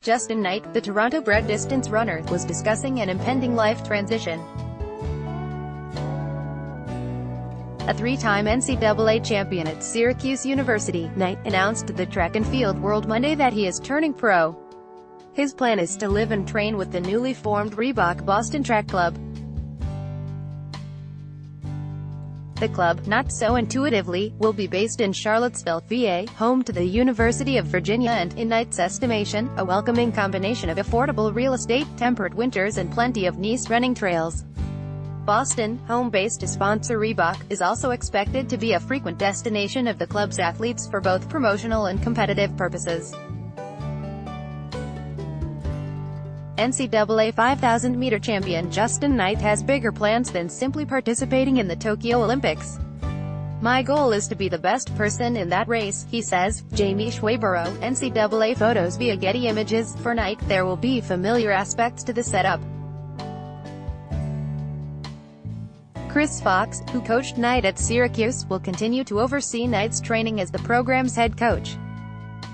Justyn Knight, the Toronto-bred distance runner, was discussing an impending life transition. A three-time NCAA champion at Syracuse University, Knight announced to the Track and Field World Monday that he is turning pro. His plan is to live and train with the newly formed Reebok Boston Track Club. The club, not so intuitively, will be based in Charlottesville, VA, home to the University of Virginia and, in Knight's estimation, a welcoming combination of affordable real estate, temperate winters and plenty of nice running trails. Boston, home base to sponsor Reebok, is also expected to be a frequent destination of the club's athletes for both promotional and competitive purposes. NCAA 5,000-meter champion Justyn Knight has bigger plans than simply participating in the Tokyo Olympics. "My goal is to be the best person in that race," he says. Jamie Schwayborough, NCAA photos via Getty Images. For Knight, there will be familiar aspects to the setup. Chris Fox, who coached Knight at Syracuse, will continue to oversee Knight's training as the program's head coach.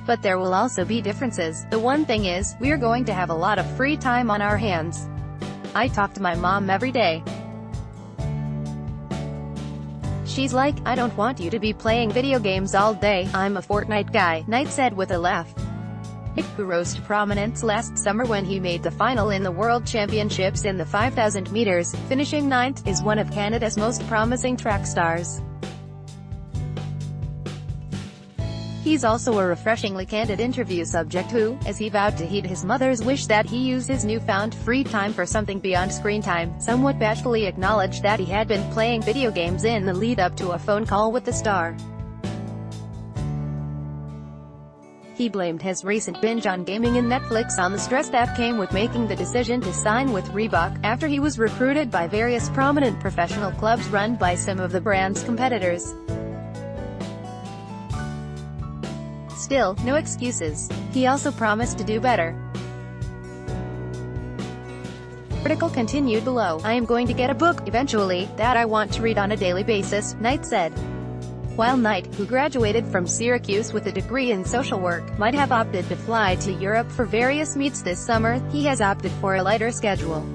But there will also be differences. "The one thing is, we're going to have a lot of free time on our hands. I talk to my mom every day. She's like, I don't want you to be playing video games all day, I'm a Fortnite guy," Knight said with a laugh. Knight, who rose to prominence last summer when he made the final in the World Championships in the 5,000 meters, finishing ninth, is one of Canada's most promising track stars. He's also a refreshingly candid interview subject who, as he vowed to heed his mother's wish that he use his newfound free time for something beyond screen time, somewhat bashfully acknowledged that he had been playing video games in the lead-up to a phone call with the star. He blamed his recent binge on gaming and Netflix on the stress that came with making the decision to sign with Reebok, after he was recruited by various prominent professional clubs run by some of the brand's competitors. Still, no excuses. He also promised to do better. Article continued below. "I am going to get a book, eventually, that I want to read on a daily basis," Knight said. While Knight, who graduated from Syracuse with a degree in social work, might have opted to fly to Europe for various meets this summer, he has opted for a lighter schedule.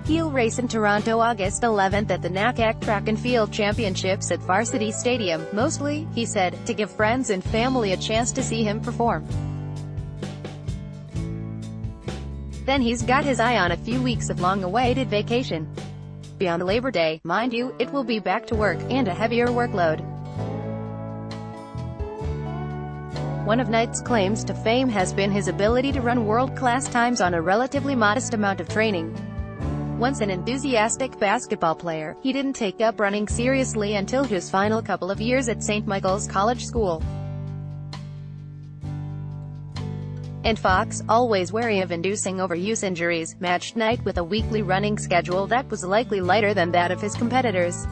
He'll race in Toronto August 11th at the NACAC Track and Field Championships at Varsity Stadium, mostly, he said, to give friends and family a chance to see him perform. Then he's got his eye on a few weeks of long-awaited vacation. Beyond Labor Day, mind you, it will be back to work, and a heavier workload. One of Knight's claims to fame has been his ability to run world-class times on a relatively modest amount of training. Once an enthusiastic basketball player, he didn't take up running seriously until his final couple of years at St. Michael's College School. And Fox, always wary of inducing overuse injuries, matched Knight with a weekly running schedule that was likely lighter than that of his competitors.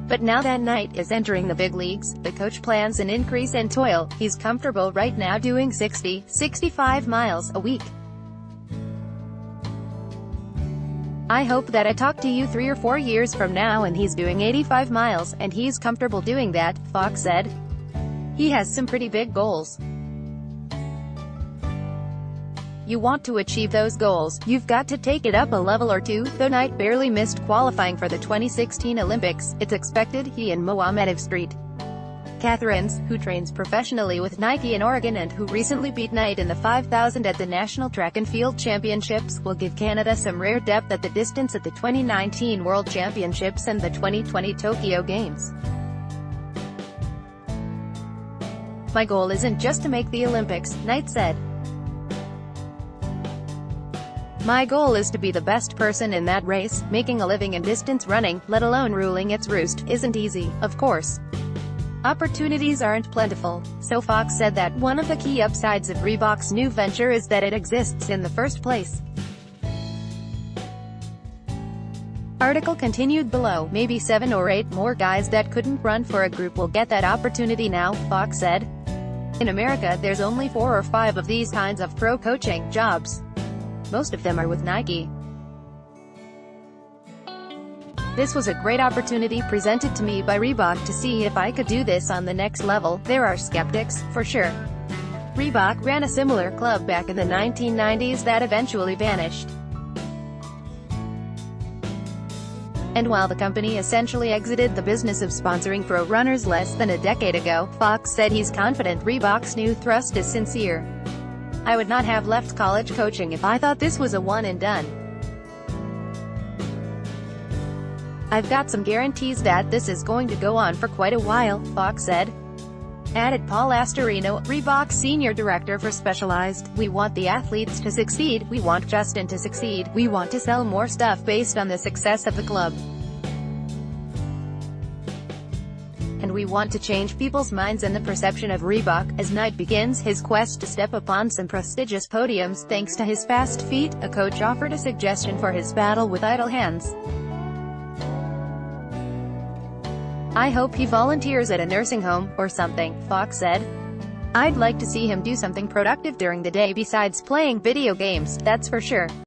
But now that Knight is entering the big leagues, the coach plans an increase in toil. He's comfortable right now doing 60-65 miles a week. "I hope that I talk to you 3 or 4 years from now and he's doing 85 miles, and he's comfortable doing that," Fox said. He has some pretty big goals. You want to achieve those goals, you've got to take it up a level or two. Though Knight barely missed qualifying for the 2016 Olympics, it's expected he and Mohamed Street Catherines, who trains professionally with Nike in Oregon and who recently beat Knight in the 5,000 at the National Track and Field Championships, will give Canada some rare depth at the distance at the 2019 World Championships and the 2020 Tokyo Games. "My goal isn't just to make the Olympics," Knight said. "My goal is to be the best person in that race. Making a living in distance running, let alone ruling its roost, isn't easy, of course. Opportunities aren't plentiful." So Fox said that one of the key upsides of Reebok's new venture is that it exists in the first place. Article continued below. "Maybe 7 or 8 more guys that couldn't run for a group will get that opportunity now," Fox said. "In America, there's only 4 or 5 of these kinds of pro coaching jobs. Most of them are with Nike. This was a great opportunity presented to me by Reebok to see if I could do this on the next level. There are skeptics, for sure. Reebok ran a similar club back in the 1990s that eventually vanished. And while the company essentially exited the business of sponsoring pro runners less than a decade ago, Fox said he's confident Reebok's new thrust is sincere. "I would not have left college coaching if I thought this was a one and done. I've got some guarantees that this is going to go on for quite a while," Fox said. Added Paul Astorino, Reebok's senior director for Specialized, "We want the athletes to succeed, we want Justyn to succeed, we want to sell more stuff based on the success of the club. And we want to change people's minds and the perception of Reebok." As Knight begins his quest to step upon some prestigious podiums thanks to his fast feet, a coach offered a suggestion for his battle with idle hands. "I hope he volunteers at a nursing home, or something," Fox said. "I'd like to see him do something productive during the day besides playing video games, that's for sure."